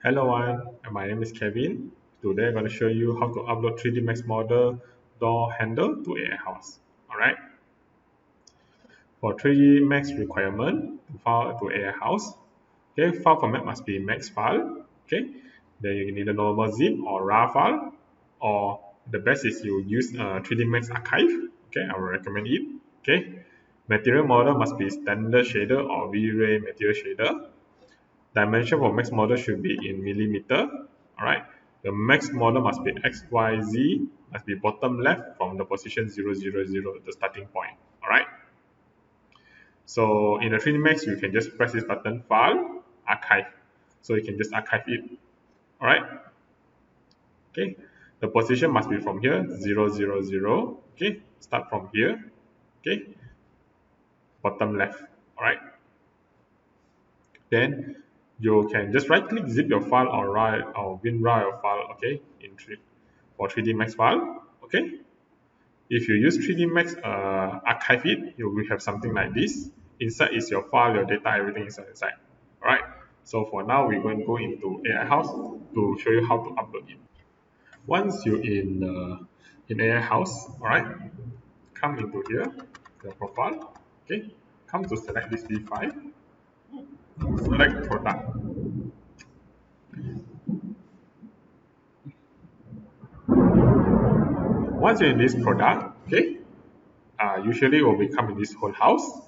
Hello everyone, my name is Kevin. Today I'm going to show you how to upload 3D Max model door handle to AiHouse. Alright, for 3D Max requirement to file to AiHouse, okay, file format must be Max file. Okay, then you need a normal zip or RAW file, or the best is you use 3D Max archive. Okay, I will recommend it. Okay, material model must be standard shader or V-Ray material shader. Dimension for max model should be in millimeter. Alright. The max model must be XYZ, must be bottom left from the position 000, the starting point. Alright. So in the 3D Max, you can just press this button, File, Archive. So you can just archive it. Alright. Okay. The position must be from here, 000. Okay. Start from here. Okay. Bottom left. Alright. Then you can just right click zip your file or WinRAR your file, okay, for 3D Max file. Okay, if you use 3D Max archive it, you will have something like this. Inside is your file, your data, everything is inside. Alright, so for now we're going to go into AiHouse to show you how to upload it. Once you're in AiHouse, alright, come into here, the profile. Okay, come to select this V5, select product. Once you're in this product, okay, usually will become in this whole house.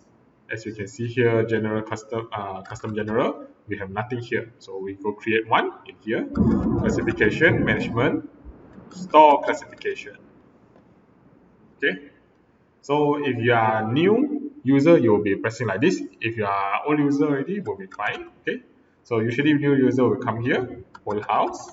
As you can see here, general custom general, we have nothing here. So we go create one in here, classification, management, store classification. Okay. So if you are new user, you will be pressing like this. If you are old user already, will be fine. Okay. So usually new user will come here, whole house,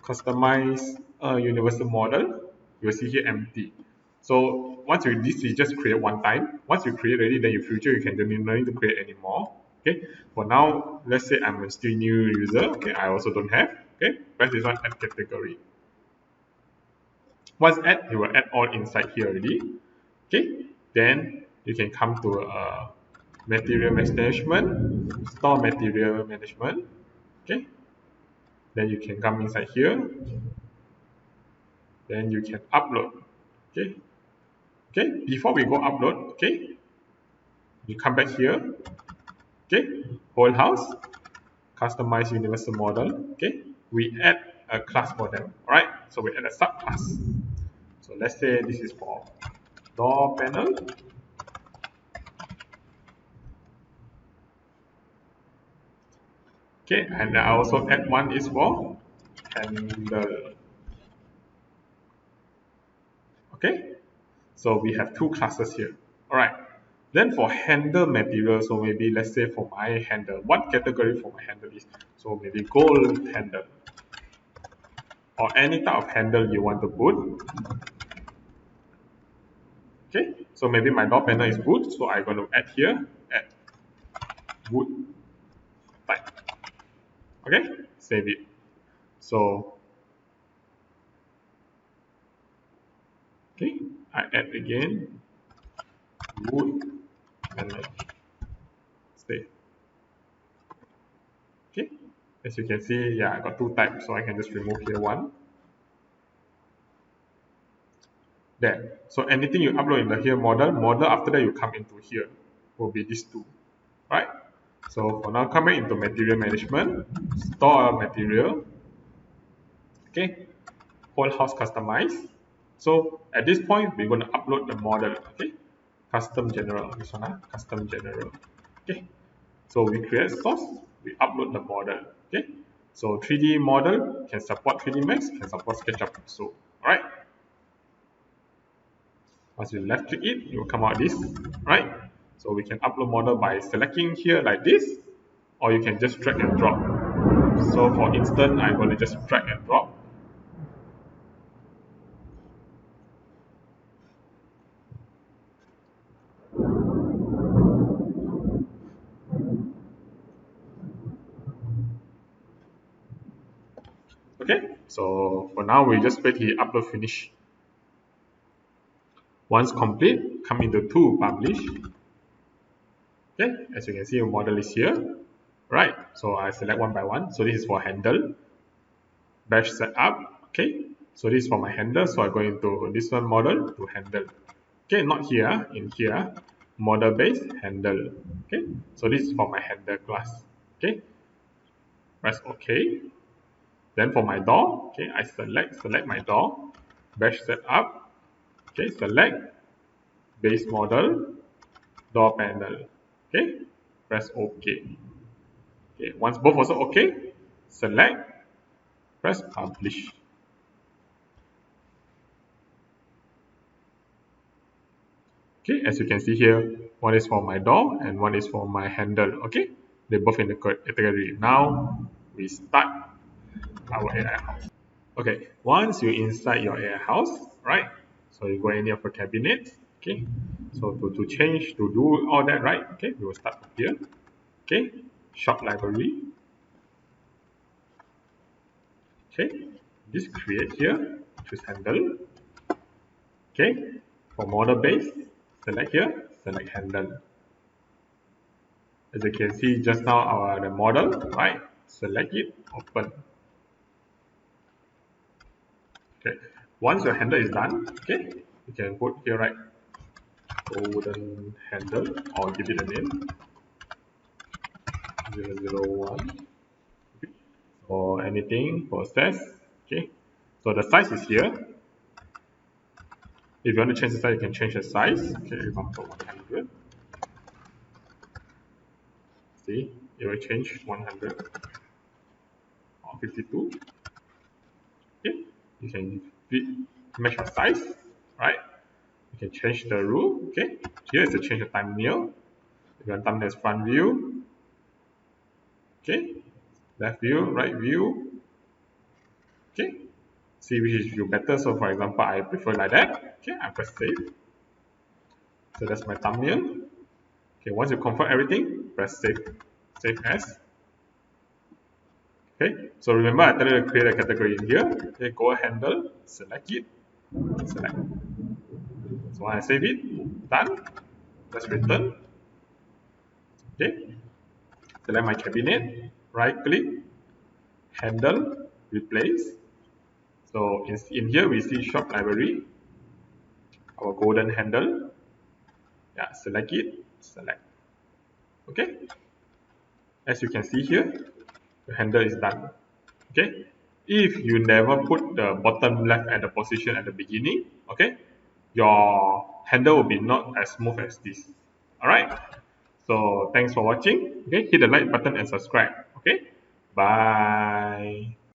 customize a universal model. You will see here empty. So once you this is just create one time. Once you create already, then in future you can don't need to create anymore. Okay. For now, let's say I'm a still new user. Okay, I also don't have. Okay, press this one add category. Once add, it will add all inside here already. Okay, then you can come to material management, store material management. Okay, then you can come inside here. Then you can upload. Okay, okay. Before we go upload, okay, you come back here. Okay, whole house, customize universal model. Okay, we add a class for them. All right, so we add a subclass. So let's say this is for door panel. Okay, and I also add one is for handle. Okay, so we have two classes here. All right. Then for handle material, so maybe let's say for my handle, what category for my handle is? So maybe gold handle or any type of handle you want to put. Okay, so maybe my door panel is wood, so I'm going to add here, add wood type. Okay, save it. So, okay, I add again, wood, panel, save. Okay, as you can see, yeah, I got two types, so I can just remove here one. There. So anything you upload in the here model after that you come into here will be these two. Right? So for now, come back into material management, store material. Okay, whole house customize. So at this point, we're going to upload the model. Okay, custom general. This one, custom general. Okay, so we create source, we upload the model. Okay, so 3D model can support 3D Max, can support SketchUp. So, all right. Once you left click it, it will come out this, right? So we can upload model by selecting here like this, or you can just drag and drop. So for instance, I'm going to just drag and drop. Okay, so for now we just wait here, upload finish. Once complete, come into tool publish. Okay, as you can see, your model is here. Right, so I select one by one. So this is for handle, bash setup. Okay, so this is for my handle. So I go into this one, model to handle. Okay, not here, in here, model base handle. Okay, so this is for my handle class. Okay, press OK. Then for my door, okay, I select my door, bash setup. Okay, select base model, door panel. Okay, press OK. Okay, once both also OK, select, press publish. Okay, as you can see here, one is for my door and one is for my handle. Okay, they're both in the category. Now we start our AI house. Okay, once you're inside your AI house, right? So you go any of your cabinets. Okay, so to change, to do all that, right? Okay, we will start from here. Okay, shop library. Okay, just create here, choose handle. Okay, for model base, select here, select handle. As you can see just now the model, right? Select it, open. Okay, once your handle is done, okay, you can put here, right, golden handle, or give it a name, 001, or anything, process. Okay, so the size is here. If you want to change the size, you can change the size. Okay, example 100. See, it will change 100 or 52. Okay, you can match your size, right? You can change the rule. Okay, here is to change the thumbnail. If you want thumbnail as front view, okay, left view, right view, okay, see which is view better. So for example, I prefer like that. Okay, I press save. So that's my thumbnail. Okay, once you confirm everything, press save, save as. Okay, so remember I tell you to create a category in here. Okay, go handle, select it, select. So when I save it, done. Let's return. Okay, select my cabinet, right click, handle, replace. So in here we see shop library, our golden handle. Yeah, select it, select. Okay, as you can see here, the handle is done. Okay, if you never put the bottom left at the position at the beginning, okay, your handle will be not as smooth as this. Alright, so thanks for watching. Okay, hit the like button and subscribe. Okay, bye.